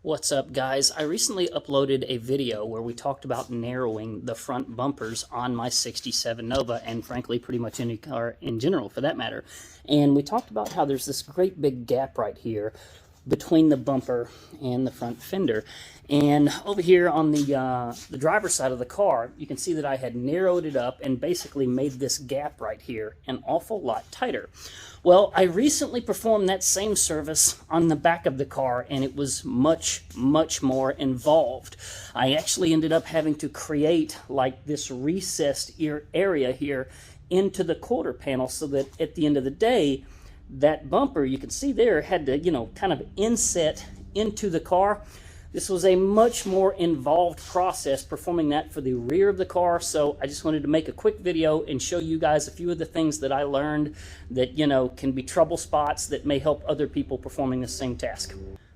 What's up, guys? I recently uploaded a video where we talked about narrowing the front bumpers on my 67 Nova, and frankly pretty much any car in general for that matter. And we talked about how there's this great big gap right here between the bumper and the front fender. And over here on the driver's side of the car, you can see that I had narrowed it up and basically made this gap right here an awful lot tighter. Well, I recently performed that same service on the back of the car, and it was much more involved. I actually ended up having to create like this recessed area here into the quarter panel so that at the end of the day, that bumper, you can see there, had to, kind of inset into the car. This was a much more involved process performing that for the rear of the car, so I just wanted to make a quick video and show you guys a few of the things that I learned that, can be trouble spots that may help other people performing the same task.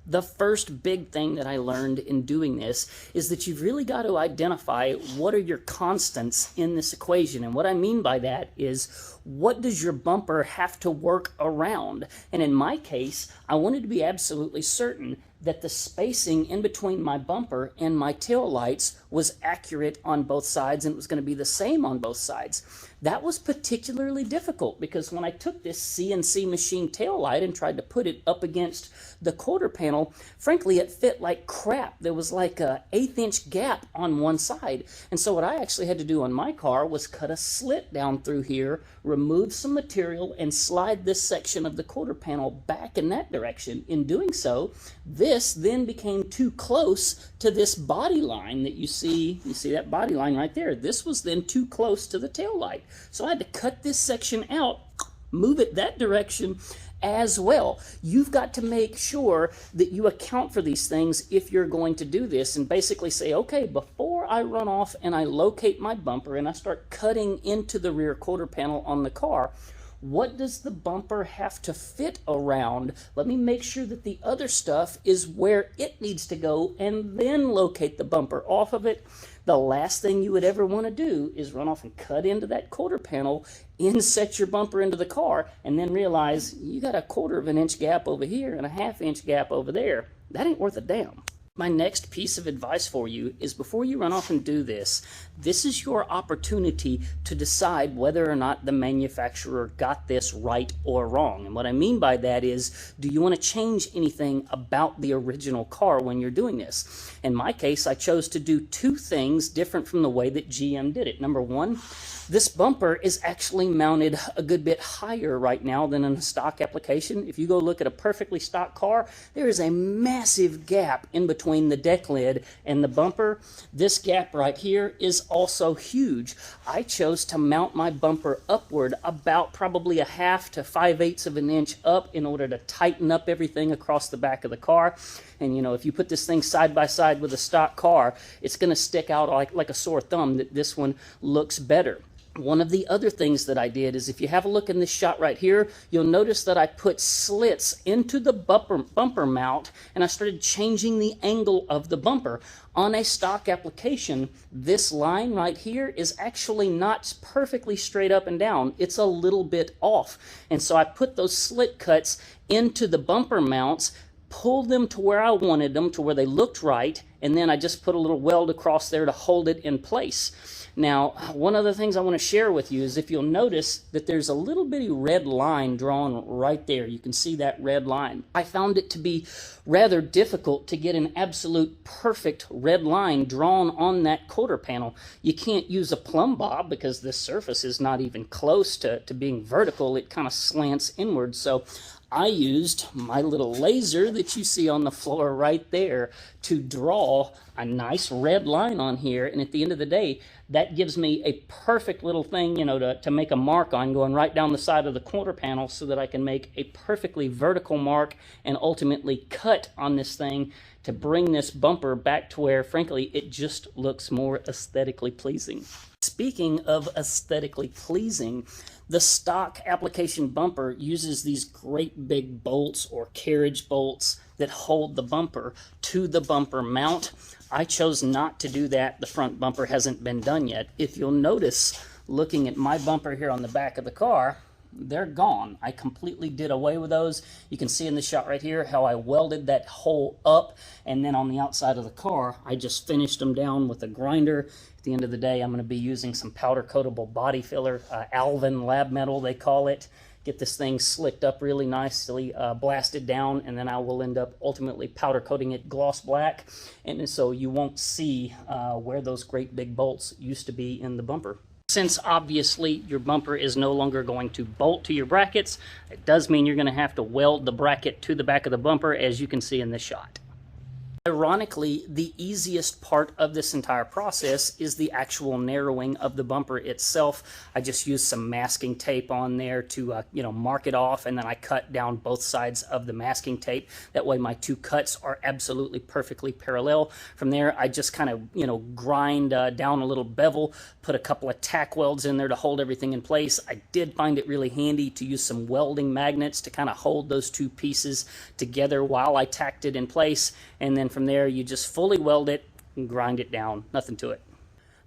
The first big thing that I learned in doing this is that you've really got to identify what are your constants in this equation. And what I mean by that is, what does your bumper have to work around? And in my case, I wanted to be absolutely certain that the spacing in between my bumper and my tail lights was accurate on both sides, and it was going to be the same on both sides. That was particularly difficult because when I took this CNC machine tail light and tried to put it up against the quarter panel, frankly, it fit like crap. There was like a 1/8 inch gap on one side. And so what I actually had to do on my car was cut a slit down through here, remove some material, and slide this section of the quarter panel back in that direction. In doing so, this then became too close to this body line that you see that body line right there. This was then too close to the tail light. So I had to cut this section out, move it that direction as well. You've got to make sure that you account for these things if you're going to do this, and basically say, okay, before I run off and I locate my bumper and I start cutting into the rear quarter panel on the car, what does the bumper have to fit around? Let me make sure that the other stuff is where it needs to go, and then locate the bumper off of it. The last thing you would ever want to do is run off and cut into that quarter panel, inset your bumper into the car, and then realize you got a 1/4 inch gap over here and a 1/2 inch gap over there. That ain't worth a damn. My next piece of advice for you is, before you run off and do this, this is your opportunity to decide whether or not the manufacturer got this right or wrong. And what I mean by that is, do you want to change anything about the original car when you're doing this? In my case, I chose to do two things different from the way that GM did it. Number one, this bumper is actually mounted a good bit higher right now than in a stock application. If you go look at a perfectly stock car, there is a massive gap in between the deck lid and the bumper. This gap right here is also huge. I chose to mount my bumper upward about probably a 1/2 to 5/8 of an inch up in order to tighten up everything across the back of the car. And if you put this thing side by side with a stock car, it's going to stick out like a sore thumb that this one looks better. One of the other things that I did is, if you have a look in this shot right here, you'll notice that I put slits into the bumper mount, and I started changing the angle of the bumper. On a stock application, this line right here is actually not perfectly straight up and down. It's a little bit off. And so I put those slit cuts into the bumper mounts, pulled them to where I wanted them, to where they looked right, and then I just put a little weld across there to hold it in place. Now, one of the things I want to share with you is, if you'll notice that there's a little bitty red line drawn right there. You can see that red line. I found it to be rather difficult to get an absolute perfect red line drawn on that quarter panel. You can't use a plumb bob because this surface is not even close to being vertical. It kind of slants inward. So I used my little laser that you see on the floor right there to draw a nice red line on here. And at the end of the day, that gives me a perfect little thing, to make a mark on, going right down the side of the quarter panel, so that I can make a perfectly vertical mark and ultimately cut on this thing to bring this bumper back to where, frankly, it just looks more aesthetically pleasing. Speaking of aesthetically pleasing, the stock application bumper uses these great big bolts or carriage bolts that hold the bumper to the bumper mount. I chose not to do that. The front bumper hasn't been done yet. If you'll notice, looking at my bumper here on the back of the car, they're gone. I completely did away with those. You can see in this shot right here how I welded that hole up, and then on the outside of the car, I just finished them down with a grinder. At the end of the day, I'm going to be using some powder coatable body filler, Alvin Lab Metal they call it. Get this thing slicked up really nicely, blasted down, and then I will end up ultimately powder coating it gloss black, and so you won't see where those great big bolts used to be in the bumper. Since obviously your bumper is no longer going to bolt to your brackets, it does mean you're going to have to weld the bracket to the back of the bumper, as you can see in this shot. Ironically, the easiest part of this entire process is the actual narrowing of the bumper itself. I just used some masking tape on there to mark it off, and then I cut down both sides of the masking tape. That way my two cuts are absolutely perfectly parallel. From there, I just kind of grind down a little bevel, put a couple of tack welds in there to hold everything in place. I did find it really handy to use some welding magnets to kind of hold those two pieces together while I tacked it in place, and then from there you just fully weld it and grind it down. Nothing to it.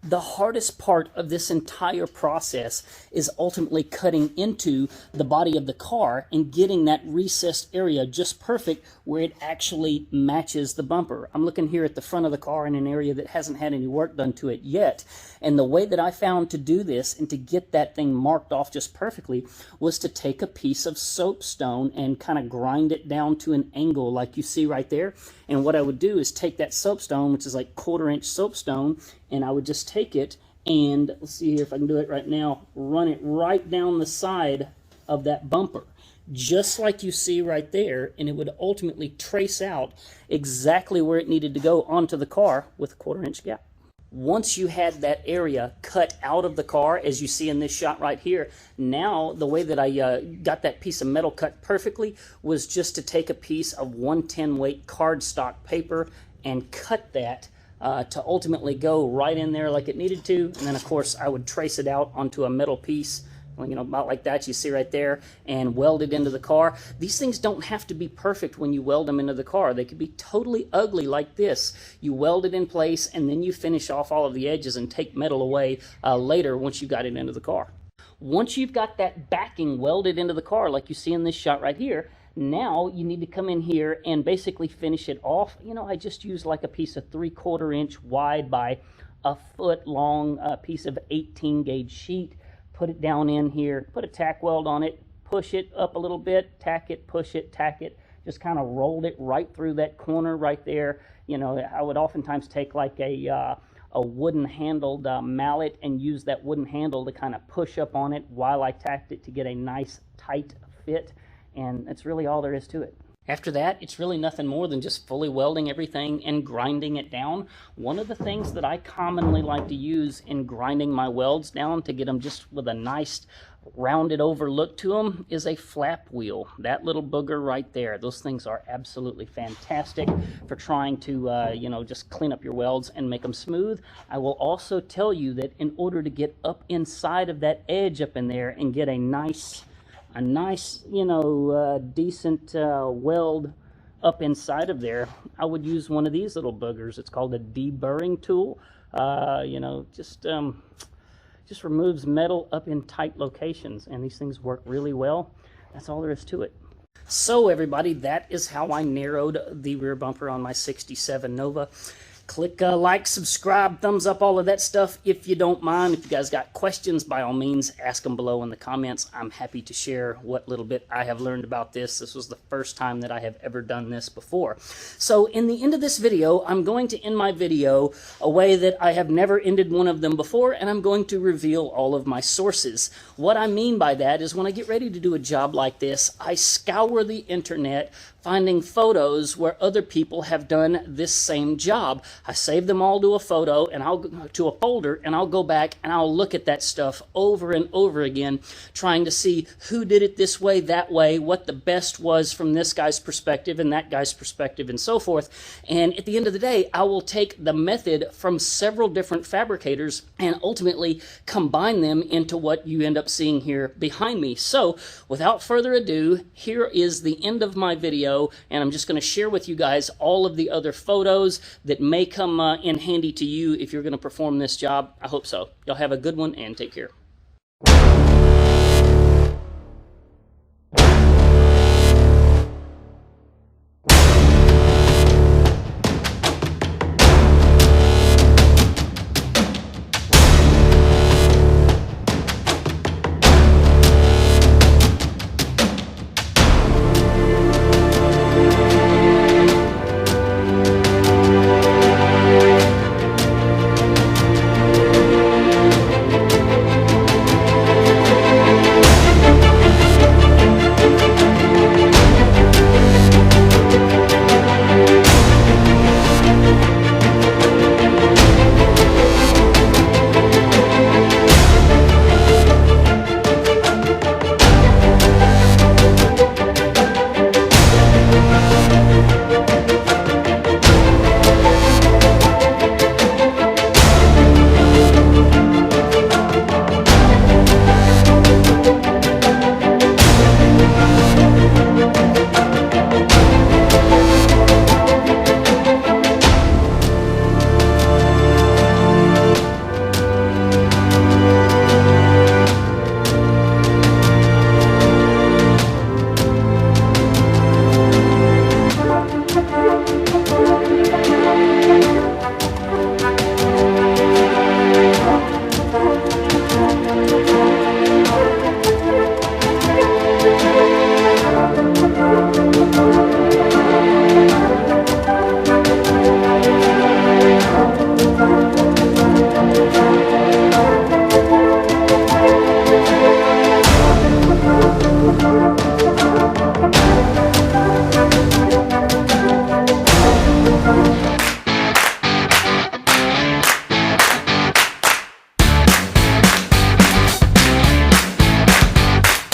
The hardest part of this entire process is ultimately cutting into the body of the car and getting that recessed area just perfect where it actually matches the bumper. I'm looking here at the front of the car in an area that hasn't had any work done to it yet. And the way that I found to do this and to get that thing marked off just perfectly was to take a piece of soapstone and kind of grind it down to an angle like you see right there. And what I would do is take that soapstone, which is like 1/4 inch soapstone, and I would just take it and, let's see here if I can do it right now, run it right down the side of that bumper, just like you see right there, and it would ultimately trace out exactly where it needed to go onto the car with a 1/4 inch gap. Once you had that area cut out of the car, as you see in this shot right here, now the way that I got that piece of metal cut perfectly was just to take a piece of 110 weight cardstock paper and cut that to ultimately go right in there like it needed to. And then of course I would trace it out onto a metal piece, about like that you see right there, and weld it into the car. These things don't have to be perfect when you weld them into the car. They could be totally ugly like this. You weld it in place and then you finish off all of the edges and take metal away later once you got it into the car. Once you've got that backing welded into the car like you see in this shot right here, now you need to come in here and basically finish it off. I just used like a piece of 3/4 inch wide by a foot long piece of 18 gauge sheet. Put it down in here, put a tack weld on it, push it up a little bit, tack it, push it, tack it, just kind of rolled it right through that corner right there. I would oftentimes take like a wooden handled mallet and use that wooden handle to kind of push up on it while I tacked it to get a nice tight fit, and that's really all there is to it. After that, it's really nothing more than just fully welding everything and grinding it down. One of the things that I commonly like to use in grinding my welds down to get them just with a nice rounded over look to them is a flap wheel. That little booger right there. Those things are absolutely fantastic for trying to, just clean up your welds and make them smooth. I will also tell you that in order to get up inside of that edge up in there and get a nice decent weld up inside of there, I would use one of these little boogers. It's called a deburring tool. Just removes metal up in tight locations, and these things work really well. That's all there is to it. So everybody, that is how I narrowed the rear bumper on my 67 Nova. Click like, subscribe, thumbs up, all of that stuff if you don't mind. If you guys got questions, by all means, ask them below in the comments. I'm happy to share what little bit I have learned about this. This was the first time that I have ever done this before. So in the end of this video, I'm going to end my video a way that I have never ended one of them before, and I'm going to reveal all of my sources. What I mean by that is when I get ready to do a job like this, I scour the internet, finding photos where other people have done this same job. I save them all to a folder, and I'll go back and I'll look at that stuff over and over again, trying to see who did it this way, that way, what the best was from this guy's perspective and that guy's perspective, and so forth. And at the end of the day, I will take the method from several different fabricators and ultimately combine them into what you end up seeing here behind me. So without further ado, here is the end of my video. And I'm just going to share with you guys all of the other photos that may come in handy to you if you're going to perform this job. I hope so. Y'all have a good one and take care.